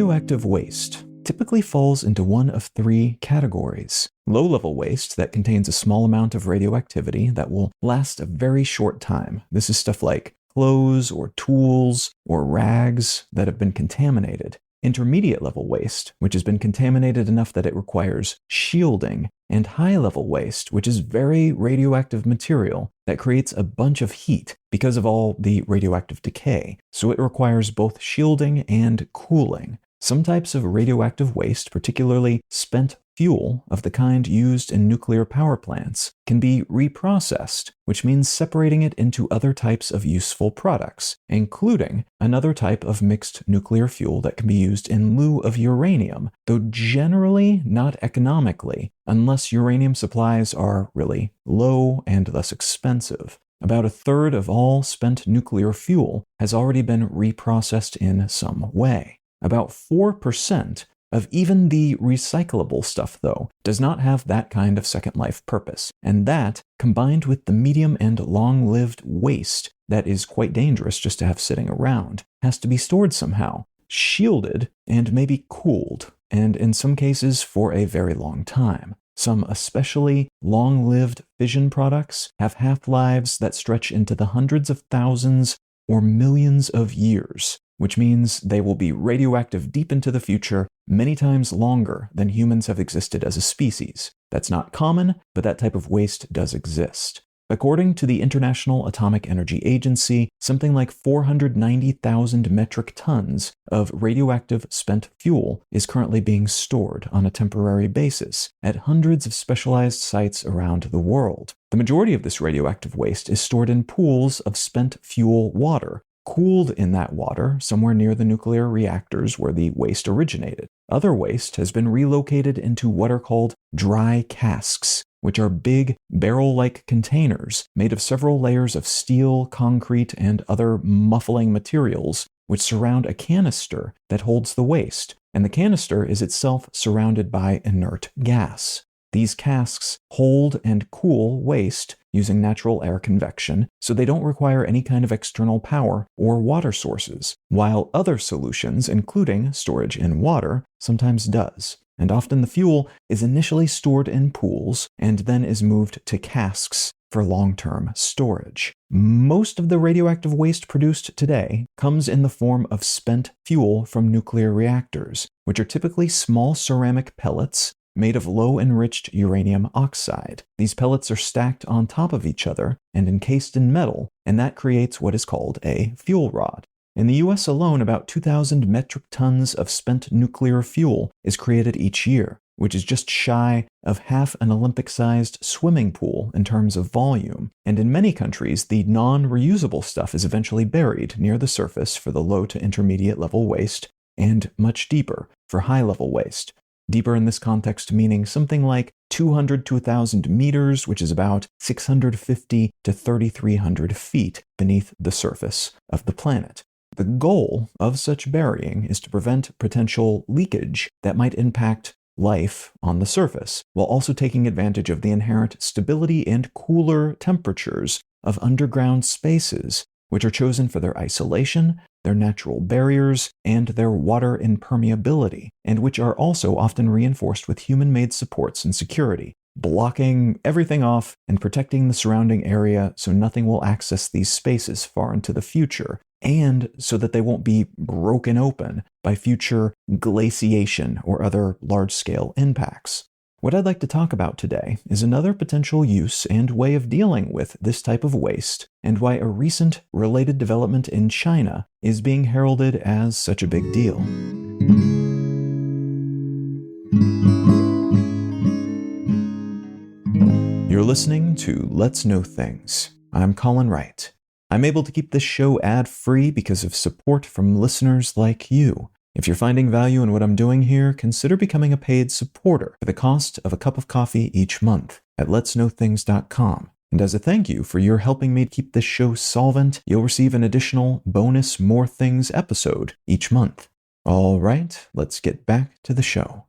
Radioactive waste typically falls into one of three categories. Low-level waste that contains a small amount of radioactivity that will last a very short time. This is stuff like clothes or tools or rags that have been contaminated. Intermediate-level waste, which has been contaminated enough that it requires shielding, and high-level waste, which is very radioactive material that creates a bunch of heat because of all the radioactive decay, so it requires both shielding and cooling. Some types of radioactive waste, particularly spent fuel of the kind used in nuclear power plants, can be reprocessed, which means separating it into other types of useful products, including another type of mixed nuclear fuel that can be used in lieu of uranium, though generally not economically, unless uranium supplies are really low and thus expensive. About a third of all spent nuclear fuel has already been reprocessed in some way. About 4% of even the recyclable stuff, though, does not have that kind of second life purpose. And that, combined with the medium and long-lived waste that is quite dangerous just to have sitting around, has to be stored somehow, shielded, and maybe cooled, and in some cases for a very long time. Some especially long-lived fission products have half-lives that stretch into the hundreds of thousands or millions of years, which means they will be radioactive deep into the future, many times longer than humans have existed as a species. That's not common, but that type of waste does exist. According to the International Atomic Energy Agency, something like 490,000 metric tons of radioactive spent fuel is currently being stored on a temporary basis at hundreds of specialized sites around the world. The majority of this radioactive waste is stored in pools of spent fuel water, cooled in that water somewhere near the nuclear reactors where the waste originated. Other waste has been relocated into what are called dry casks, which are big barrel-like containers made of several layers of steel, concrete, and other muffling materials which surround a canister that holds the waste, and the canister is itself surrounded by inert gas. These casks hold and cool waste using natural air convection, so they don't require any kind of external power or water sources, while other solutions, including storage in water, sometimes does. And often the fuel is initially stored in pools and then is moved to casks for long-term storage. Most of the radioactive waste produced today comes in the form of spent fuel from nuclear reactors, which are typically small ceramic pellets made of low-enriched uranium oxide. These pellets are stacked on top of each other and encased in metal, and that creates what is called a fuel rod. In the US alone, about 2,000 metric tons of spent nuclear fuel is created each year, which is just shy of half an Olympic-sized swimming pool in terms of volume. And in many countries, the non-reusable stuff is eventually buried near the surface for the low to intermediate level waste, and much deeper for high-level waste. Deeper in this context meaning something like 200 to 1,000 meters, which is about 650 to 3,300 feet beneath the surface of the planet. The goal of such burying is to prevent potential leakage that might impact life on the surface, while also taking advantage of the inherent stability and cooler temperatures of underground spaces, which are chosen for their isolation, their natural barriers, and their water impermeability, and which are also often reinforced with human-made supports and security, blocking everything off and protecting the surrounding area so nothing will access these spaces far into the future, and so that they won't be broken open by future glaciation or other large-scale impacts. What I'd like to talk about today is another potential use and way of dealing with this type of waste, and why a recent related development in China is being heralded as such a big deal. You're listening to Let's Know Things. I'm Colin Wright. I'm able to keep this show ad-free because of support from listeners like you. If you're finding value in what I'm doing here, consider becoming a paid supporter for the cost of a cup of coffee each month at letsknowthings.com. And as a thank you for your helping me keep this show solvent, you'll receive an additional bonus More Things episode each month. All right, let's get back to the show.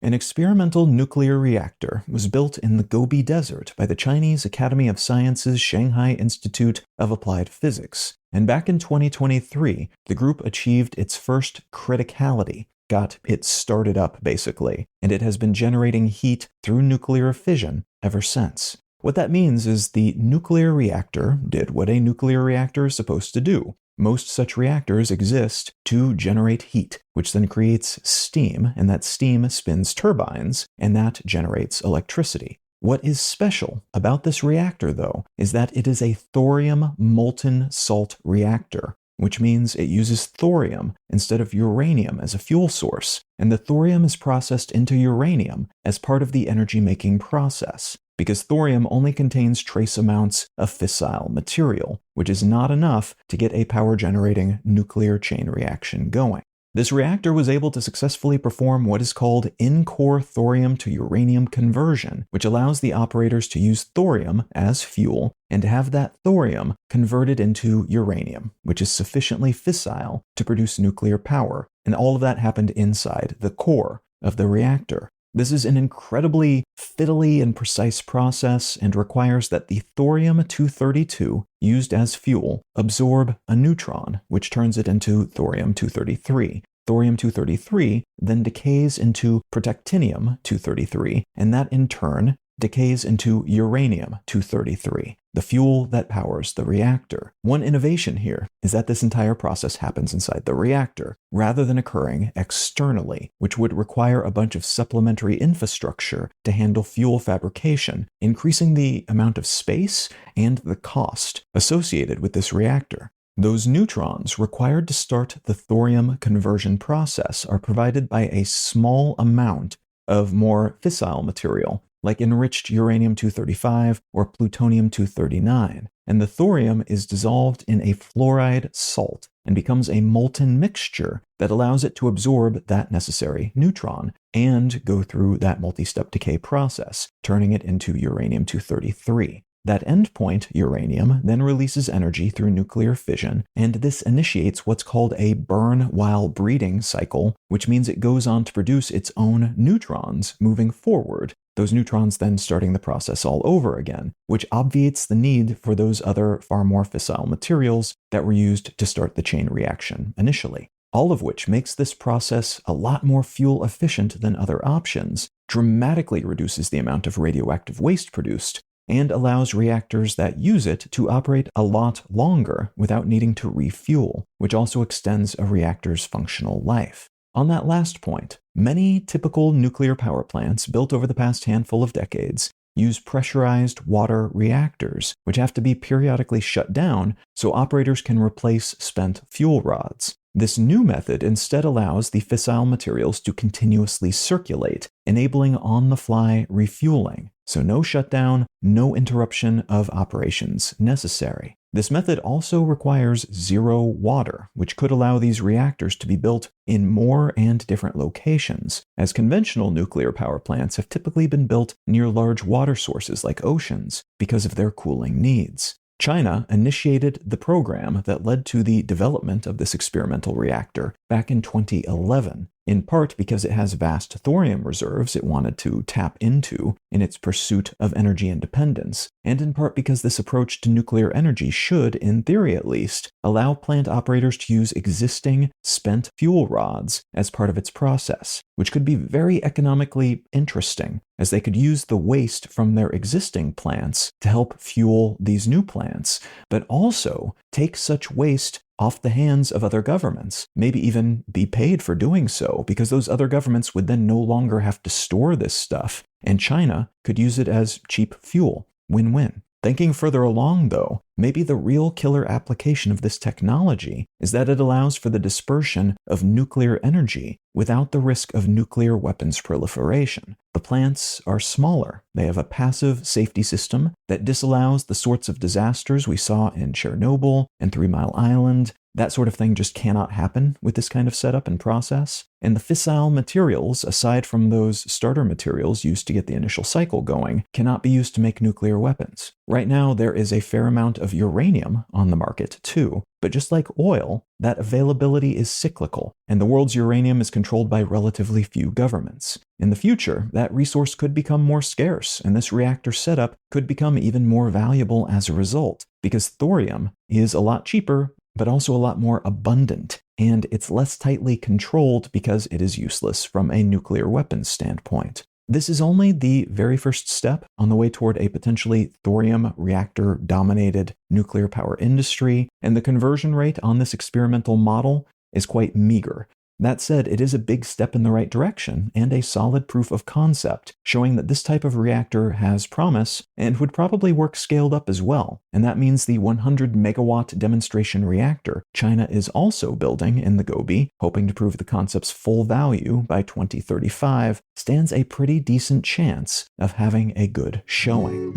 An experimental nuclear reactor was built in the Gobi Desert by the Chinese Academy of Sciences Shanghai Institute of Applied Physics, and back in 2023, the group achieved its first criticality, got it started up, basically, and it has been generating heat through nuclear fission ever since. What that means is the nuclear reactor did what a nuclear reactor is supposed to do. Most such reactors exist to generate heat, which then creates steam, and that steam spins turbines, and that generates electricity. What is special about this reactor, though, is that it is a thorium molten salt reactor, which means it uses thorium instead of uranium as a fuel source, and the thorium is processed into uranium as part of the energy-making process, because thorium only contains trace amounts of fissile material, which is not enough to get a power-generating nuclear chain reaction going. This reactor was able to successfully perform what is called in-core thorium to uranium conversion, which allows the operators to use thorium as fuel and to have that thorium converted into uranium, which is sufficiently fissile to produce nuclear power. And all of that happened inside the core of the reactor. This is an incredibly fiddly and precise process and requires that the thorium-232 used as fuel absorb a neutron, which turns it into thorium-233. Thorium-233 then decays into protactinium-233, and that in turn decays into uranium-233, the fuel that powers the reactor. One innovation here is that this entire process happens inside the reactor, rather than occurring externally, which would require a bunch of supplementary infrastructure to handle fuel fabrication, increasing the amount of space and the cost associated with this reactor. Those neutrons required to start the thorium conversion process are provided by a small amount of more fissile material, like enriched uranium-235 or plutonium-239, and the thorium is dissolved in a fluoride salt and becomes a molten mixture that allows it to absorb that necessary neutron and go through that multi-step decay process, turning it into uranium-233. That endpoint, uranium, then releases energy through nuclear fission, and this initiates what's called a burn-while-breeding cycle, which means it goes on to produce its own neutrons moving forward, those neutrons then starting the process all over again, which obviates the need for those other far more fissile materials that were used to start the chain reaction initially. All of which makes this process a lot more fuel efficient than other options, dramatically reduces the amount of radioactive waste produced, and allows reactors that use it to operate a lot longer without needing to refuel, which also extends a reactor's functional life. On that last point, many typical nuclear power plants built over the past handful of decades use pressurized water reactors, which have to be periodically shut down so operators can replace spent fuel rods. This new method instead allows the fissile materials to continuously circulate, enabling on-the-fly refueling. So no shutdown, no interruption of operations necessary. This method also requires zero water, which could allow these reactors to be built in more and different locations, as conventional nuclear power plants have typically been built near large water sources like oceans because of their cooling needs. China initiated the program that led to the development of this experimental reactor back in 2011, in part because it has vast thorium reserves it wanted to tap into in its pursuit of energy independence, and in part because this approach to nuclear energy should, in theory at least, allow plant operators to use existing spent fuel rods as part of its process, which could be very economically interesting, as they could use the waste from their existing plants to help fuel these new plants, but also take such waste off the hands of other governments, maybe even be paid for doing so, because those other governments would then no longer have to store this stuff, and China could use it as cheap fuel. Win-win. Thinking further along, though, maybe the real killer application of this technology is that it allows for the dispersion of nuclear energy without the risk of nuclear weapons proliferation. The plants are smaller. They have a passive safety system that disallows the sorts of disasters we saw in Chernobyl and 3 Mile Island. That sort of thing just cannot happen with this kind of setup and process. And the fissile materials, aside from those starter materials used to get the initial cycle going, cannot be used to make nuclear weapons. Right now, there is a fair amount of uranium on the market, too. But just like oil, that availability is cyclical, and the world's uranium is controlled by relatively few governments. In the future, that resource could become more scarce, and this reactor setup could become even more valuable as a result, because thorium is a lot cheaper, but also a lot more abundant and it's less tightly controlled because it is useless from a nuclear weapons standpoint. This is only the very first step on the way toward a potentially thorium reactor-dominated nuclear power industry, and the conversion rate on this experimental model is quite meager. That said, it is a big step in the right direction and a solid proof of concept, showing that this type of reactor has promise and would probably work scaled up as well. And that means the 100 megawatt demonstration reactor China is also building in the Gobi, hoping to prove the concept's full value by 2035, stands a pretty decent chance of having a good showing.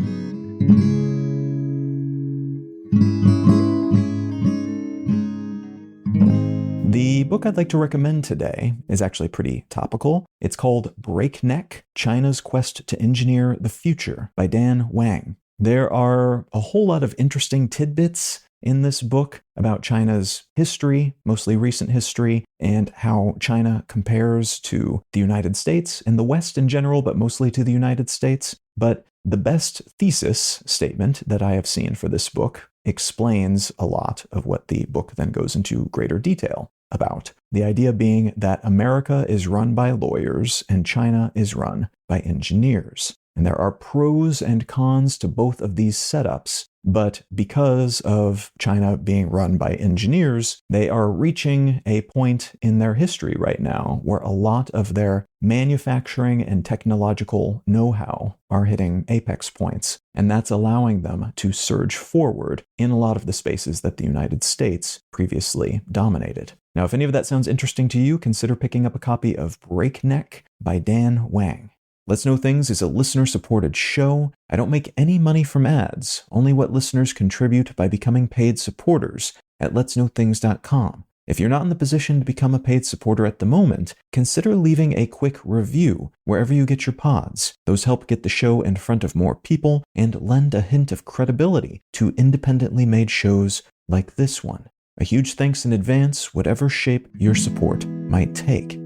The book I'd like to recommend today is actually pretty topical. It's called Breakneck: China's Quest to Engineer the Future by Dan Wang. There are a whole lot of interesting tidbits in this book about China's history, mostly recent history, and how China compares to the United States and the West in general, but mostly to the United States. But the best thesis statement that I have seen for this book explains a lot of what the book then goes into greater detail about. The idea being that America is run by lawyers and China is run by engineers. And there are pros and cons to both of these setups, but because of China being run by engineers, they are reaching a point in their history right now where a lot of their manufacturing and technological know-how are hitting apex points, and that's allowing them to surge forward in a lot of the spaces that the United States previously dominated. Now, if any of that sounds interesting to you, consider picking up a copy of Breakneck by Dan Wang. Let's Know Things is a listener-supported show. I don't make any money from ads, only what listeners contribute by becoming paid supporters at letsknowthings.com. If you're not in the position to become a paid supporter at the moment, consider leaving a quick review wherever you get your pods. Those help get the show in front of more people and lend a hint of credibility to independently made shows like this one. A huge thanks in advance, whatever shape your support might take.